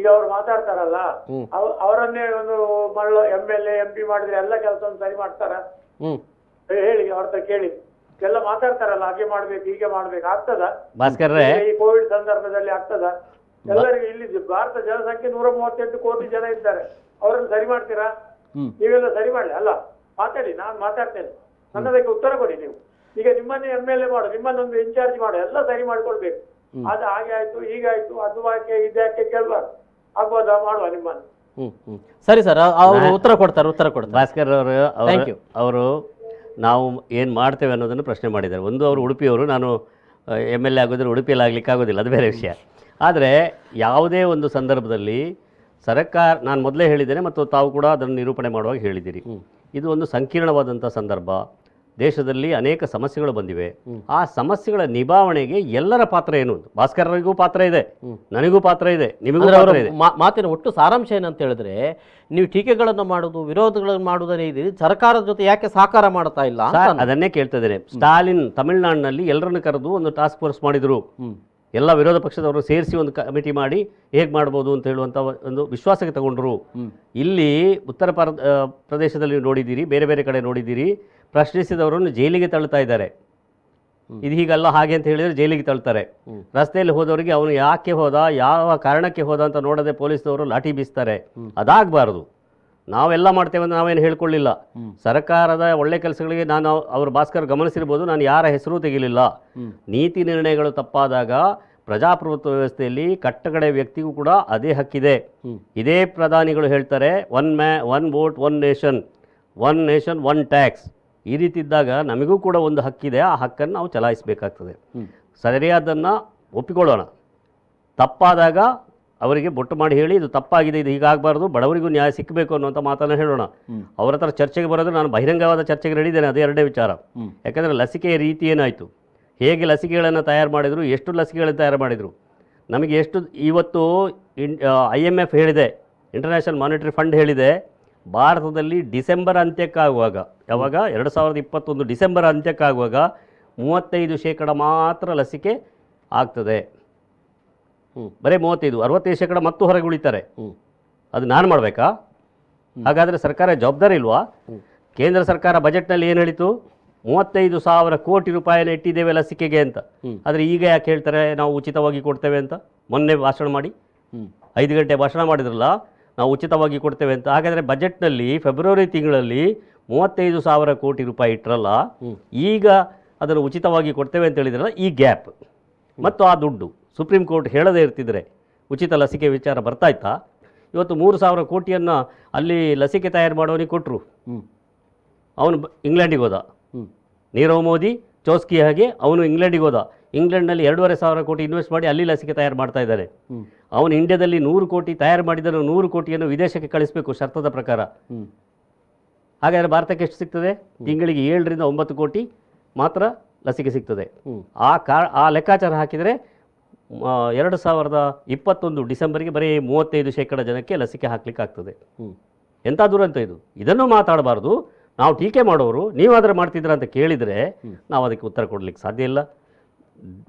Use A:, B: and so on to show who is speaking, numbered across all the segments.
A: ಈಗ ಅವ್ರು ಮಾತಾಡ್ತಾರಲ್ಲ, ಅವರನ್ನೇ ಒಂದು ಮಳ್ಳ MLA MP ಮಾಡಿದ್ರೆ ಎಲ್ಲ ಕೆಲಸವನ್ನು ಸರಿ ಮಾಡ್ತಾರ? ಹೇಳಿ, ಅವ್ರ ಹತ್ರ ಕೇಳಿ. ಎಲ್ಲ ಮಾತಾಡ್ತಾರಲ್ಲ, ಹಾಗೆ ಮಾಡ್ಬೇಕು ಹೀಗೆ ಮಾಡ್ಬೇಕು, ಆಗ್ತದ? ಈ ಕೋವಿಡ್ ಸಂದರ್ಭದಲ್ಲಿ ಆಗ್ತದ? ಎಲ್ಲರಿಗೂ ಇಲ್ಲಿ ಭಾರತ ಜನಸಂಖ್ಯೆ 138 ಕೋಟಿ ಜನ ಇದ್ದಾರೆ, ಅವರನ್ನು ಸರಿ ಮಾಡ್ತೀರಾ? ನೀವೆಲ್ಲ ಸರಿ ಮಾಡ್ಲಿ ಅಲ್ಲ? ಮಾತಾಡಿ, ನಾನು ಮಾತಾಡ್ತೇನೆ, ನನ್ನದಕ್ಕೆ ಉತ್ತರ ಕೊಡಿ ನೀವು. ಈಗ ನಿಮ್ಮನ್ನೇ MLA ಮಾಡು, ನಿಮ್ಮನ್ನೊಂದು ಇನ್ಚಾರ್ಜ್ ಮಾಡು, ಎಲ್ಲ ಸರಿ ಮಾಡ್ಕೊಳ್ಬೇಕು. ಅದು ಹಾಗೆ ಆಯ್ತು ಹೀಗಾಯ್ತು ಅದು ಯಾಕೆ ಇದ್ಯಾಕೆ ಕೇಳ್ಬಾರ್ದು. ಆಗ್ಬೋದಾ? ಮಾಡುವ ನಿಮ್ಮನ್ನು.
B: ಸರಿ ಸರ್, ಅವರು ಉತ್ತರ ಕೊಡ್ತಾರೆ.
C: ಭಾಸ್ಕರ್ ಅವರು ನಾವು ಏನು ಮಾಡ್ತೇವೆ ಅನ್ನೋದನ್ನು ಪ್ರಶ್ನೆ ಮಾಡಿದ್ದಾರೆ. ಒಂದು, ಅವರು ಉಡುಪಿಯವರು, ನಾನು MLA ಆಗೋದ್ರೆ ಉಡುಪಿಯಲ್ಲಿ ಆಗ್ಲಿಕ್ಕೆ ಆಗೋದಿಲ್ಲ, ಅದು ಬೇರೆ ವಿಷಯ. ಆದರೆ ಯಾವುದೇ ಒಂದು ಸಂದರ್ಭದಲ್ಲಿ ಸರ್ಕಾರ, ನಾನು ಮೊದಲೇ ಹೇಳಿದ್ದೇನೆ ಮತ್ತು ತಾವು ಕೂಡ ಅದನ್ನು ನಿರೂಪಣೆ ಮಾಡುವಾಗ ಹೇಳಿದ್ದೀರಿ, ಇದು ಒಂದು ಸಂಕೀರ್ಣವಾದಂಥ ಸಂದರ್ಭ. ದೇಶದಲ್ಲಿ ಅನೇಕ ಸಮಸ್ಯೆಗಳು ಬಂದಿವೆ. ಆ ಸಮಸ್ಯೆಗಳ ನಿಭಾವಣೆಗೆ ಎಲ್ಲರ ಪಾತ್ರ ಏನು? ಭಾಸ್ಕರರಿಗೂ ಪಾತ್ರ ಇದೆ, ನನಗೂ ಪಾತ್ರ ಇದೆ, ನಿಮಗೂ ಪಾತ್ರ ಇದೆ.
B: ಮಾತಿನ ಒಟ್ಟು ಸಾರಾಂಶ ಏನಂತ ಹೇಳಿದ್ರೆ, ನೀವು ಟೀಕೆಗಳನ್ನು ಮಾಡುವುದು, ವಿರೋಧಗಳನ್ನು ಮಾಡುವುದನ್ನೇ ಇದೆ, ಸರ್ಕಾರದ ಜೊತೆ ಯಾಕೆ ಸಹಕಾರ ಮಾಡ್ತಾ ಇಲ್ಲ?
C: ಅದನ್ನೇ ಕೇಳ್ತಾ ಇದ್ದೇನೆ. ಸ್ಟಾಲಿನ್ ತಮಿಳುನಾಡಿನಲ್ಲಿ ಎಲ್ಲರನ್ನು ಕರೆದು ಒಂದು ಟಾಸ್ಕ್ ಫೋರ್ಸ್ ಮಾಡಿದ್ರು, ಎಲ್ಲ ವಿರೋಧ ಪಕ್ಷದವರು ಸೇರಿಸಿ ಒಂದು ಕಮಿಟಿ ಮಾಡಿ ಹೇಗೆ ಮಾಡ್ಬೋದು ಅಂತ ಹೇಳುವಂಥ ಒಂದು ವಿಶ್ವಾಸಕ್ಕೆ ತಗೊಂಡ್ರು. ಇಲ್ಲಿ ಉತ್ತರ ಪ್ರದೇಶದಲ್ಲಿ ನೋಡಿದ್ದೀರಿ, ಬೇರೆ ಬೇರೆ ಕಡೆ ನೋಡಿದ್ದೀರಿ, ಪ್ರಶ್ನಿಸಿದವರನ್ನು ಜೈಲಿಗೆ ತಳ್ಳುತ್ತಾ ಇದ್ದಾರೆ. ಇದು ಹೀಗಲ್ಲ ಹಾಗೆ ಅಂತ ಹೇಳಿದರೆ ಜೈಲಿಗೆ ತಳ್ತಾರೆ. ರಸ್ತೆಯಲ್ಲಿ ಹೋದವರಿಗೆ ಅವನು ಯಾಕೆ ಹೋದ, ಯಾವ ಕಾರಣಕ್ಕೆ ಹೋದ ಅಂತ ನೋಡದೆ ಪೊಲೀಸ್ನವರು ಲಾಠಿ ಬೀಸ್ತಾರೆ. ಅದಾಗಬಾರ್ದು. ನಾವೆಲ್ಲ ಮಾಡ್ತೇವೆ ಅಂತ ನಾವೇನು ಹೇಳ್ಕೊಳ್ಳಿಲ್ಲ. ಸರ್ಕಾರದ ಒಳ್ಳೆ ಕೆಲಸಗಳಿಗೆ ಅವರು ಭಾಸ್ಕರ್ ಗಮನಿಸಿರ್ಬೋದು, ನಾನು ಯಾರ ಹೆಸರು ತೆಗಿಲಿಲ್ಲ. ನೀತಿ ನಿರ್ಣಯಗಳು ತಪ್ಪಾದಾಗ ಪ್ರಜಾಪ್ರಭುತ್ವ ವ್ಯವಸ್ಥೆಯಲ್ಲಿ ಕಟ್ಟಕಡೆ ವ್ಯಕ್ತಿಗೂ ಕೂಡ ಅದೇ ಹಕ್ಕಿದೆ. ಇದೇ ಪ್ರಧಾನಿಗಳು ಹೇಳ್ತಾರೆ, one vote one nation, one tax. ಈ ರೀತಿ ಇದ್ದಾಗ ನಮಗೂ ಕೂಡ ಒಂದು ಹಕ್ಕಿದೆ, ಆ ಹಕ್ಕನ್ನು ನಾವು ಚಲಾಯಿಸಬೇಕಾಗ್ತದೆ. ಸರಿಯಾದನ್ನು ಒಪ್ಪಿಕೊಳ್ಳೋಣ. ತಪ್ಪಾದಾಗ ಅವರಿಗೆ ಬೊಟ್ಟು ಮಾಡಿ ಹೇಳಿ, ಇದು ತಪ್ಪಾಗಿದೆ, ಇದು ಹೀಗಾಗಬಾರ್ದು, ಬಡವರಿಗೂ ನ್ಯಾಯ ಸಿಕ್ಕಬೇಕು ಅನ್ನುವಂಥ ಮಾತನ್ನು ಹೇಳೋಣ. ಅವರ ಹತ್ರ ಚರ್ಚೆಗೆ ಬರೋದು, ನಾನು ಬಹಿರಂಗವಾದ ಚರ್ಚೆಗೆ ನಡೆದಿದ್ದೇನೆ, ಅದೇ ಎರಡೇ ವಿಚಾರ. ಯಾಕಂದರೆ ಲಸಿಕೆಯ ರೀತಿ ಏನಾಯಿತು, ಹೇಗೆ ಲಸಿಕೆಗಳನ್ನು ತಯಾರು ಮಾಡಿದರು, ಎಷ್ಟು ಲಸಿಕೆಗಳನ್ನು ತಯಾರು ಮಾಡಿದರು, ನಮಗೆ ಎಷ್ಟು. ಇವತ್ತು IMF ಹೇಳಿದೆ, ಇಂಟರ್ನ್ಯಾಷನಲ್ ಮಾನಿಟರಿ ಫಂಡ್ ಹೇಳಿದೆ, ಭಾರತದಲ್ಲಿ ಡಿಸೆಂಬರ್ ಅಂತ್ಯಕ್ಕಾಗುವಾಗ, ಯಾವಾಗ 2021 ಡಿಸೆಂಬರ್ ಅಂತ್ಯಕ್ಕಾಗುವಾಗ 35% ಮಾತ್ರ ಲಸಿಕೆ ಆಗ್ತದೆ. ಬರೀ 35, 65% ಮತ್ತು ಹೊರಗೆ ಉಳಿತಾರೆ. ಅದು ನಾನು ಮಾಡಬೇಕಾ? ಹಾಗಾದರೆ ಸರ್ಕಾರ ಜವಾಬ್ದಾರಿ ಇಲ್ವಾ? ಕೇಂದ್ರ ಸರ್ಕಾರ ಬಜೆಟ್ನಲ್ಲಿ ಏನು ಹೇಳಿತು? 35,000 ಕೋಟಿ ರೂಪಾಯಿನ ಇಟ್ಟಿದ್ದೇವೆ ಲಸಿಕೆಗೆ ಅಂತ. ಆದರೆ ಈಗ ಯಾಕೆ ಹೇಳ್ತಾರೆ ನಾವು ಉಚಿತವಾಗಿ ಕೊಡ್ತೇವೆ ಅಂತ? ಮೊನ್ನೆ ಭಾಷಣ ಮಾಡಿ 5 ಗಂಟೆ ಭಾಷಣ ಮಾಡಿದ್ರಲ್ಲ, ನಾವು ಉಚಿತವಾಗಿ ಕೊಡ್ತೇವೆ ಅಂತ. ಹಾಗಾದರೆ ಬಜೆಟ್ನಲ್ಲಿ ಫೆಬ್ರವರಿ ತಿಂಗಳಲ್ಲಿ 35,000 ಕೋಟಿ ರೂಪಾಯಿ ಇಟ್ಟರಲ್ಲ, ಈಗ ಅದನ್ನು ಉಚಿತವಾಗಿ ಕೊಡ್ತೇವೆ ಅಂತ ಹೇಳಿದ್ರಲ್ಲ, ಈ ಗ್ಯಾಪ್ ಮತ್ತು ಆ ದುಡ್ಡು ಸುಪ್ರೀಂ ಕೋರ್ಟ್ ಹೇಳದೇ ಇರ್ತಿದ್ರೆ ಉಚಿತ ಲಸಿಕೆ ವಿಚಾರ ಬರ್ತಾಯ್ತಾ? ಇವತ್ತು 3,000 ಕೋಟಿಯನ್ನು ಅಲ್ಲಿ ಲಸಿಕೆ ತಯಾರು ಮಾಡೋನಿಗೆ ಕೊಟ್ಟರು. ಅವನು ಇಂಗ್ಲೆಂಡಿಗೆ ಹೋದ. ನೀರವ್ ಮೋದಿ ಚೋಸ್ಕಿ ಹಾಗೆ ಅವನು ಇಂಗ್ಲೆಂಡಿಗೆ ಹೋದ. ಇಂಗ್ಲೆಂಡ್ನಲ್ಲಿ 2,500 ಕೋಟಿ ಇನ್ವೆಸ್ಟ್ ಮಾಡಿ ಅಲ್ಲಿ ಲಸಿಕೆ ತಯಾರು ಮಾಡ್ತಾ ಇದ್ದಾರೆ. ಅವನು ಇಂಡಿಯಾದಲ್ಲಿ 100 ಕೋಟಿ ತಯಾರು ಮಾಡಿದನು, 100 ಕೋಟಿಯನ್ನು ವಿದೇಶಕ್ಕೆ ಕಳಿಸಬೇಕು ಶರ್ತದ ಪ್ರಕಾರ. ಹಾಗಾದರೆ ಭಾರತಕ್ಕೆ ಎಷ್ಟು ಸಿಗ್ತದೆ? ತಿಂಗಳಿಗೆ 7 ರಿಂದ 9 ಕೋಟಿ ಮಾತ್ರ ಲಸಿಕೆ ಸಿಗ್ತದೆ. ಆ ಲೆಕ್ಕಾಚಾರ ಹಾಕಿದರೆ 2021 ಡಿಸೆಂಬರ್ಗೆ ಬರೀ 35% ಜನಕ್ಕೆ ಲಸಿಕೆ ಹಾಕ್ಲಿಕ್ಕೆ ಆಗ್ತದೆ. ಎಂಥ ದುರಂತ ಇದು! ಇದನ್ನು ಮಾತಾಡಬಾರ್ದು. ನಾವು ಟೀಕೆ ಮಾಡೋರು ನೀವಾದರೆ ಮಾಡ್ತಿದ್ರ ಅಂತ ಕೇಳಿದರೆ ನಾವು ಅದಕ್ಕೆ ಉತ್ತರ ಕೊಡಲಿಕ್ಕೆ ಸಾಧ್ಯ ಇಲ್ಲ,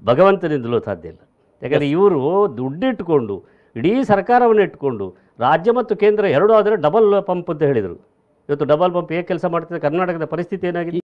C: ಭಗವಂತನಿಂದಲೂ ಸಾಧ್ಯ ಇಲ್ಲ. ಯಾಕಂದರೆ ಇವರು ದುಡ್ಡಿಟ್ಟುಕೊಂಡು, ಇಡೀ ಸರ್ಕಾರವನ್ನು ಇಟ್ಟುಕೊಂಡು, ರಾಜ್ಯ ಮತ್ತು ಕೇಂದ್ರ ಎರಡೂ ಆದರೆ ಡಬಲ್ ಪಂಪ್ ಅಂತ ಹೇಳಿದರು. ಇವತ್ತು ಡಬಲ್ ಪಂಪ್ ಹೇಗೆ ಕೆಲಸ ಮಾಡ್ತಿದೆ? ಕರ್ನಾಟಕದ ಪರಿಸ್ಥಿತಿ ಏನಾಗಿದೆ?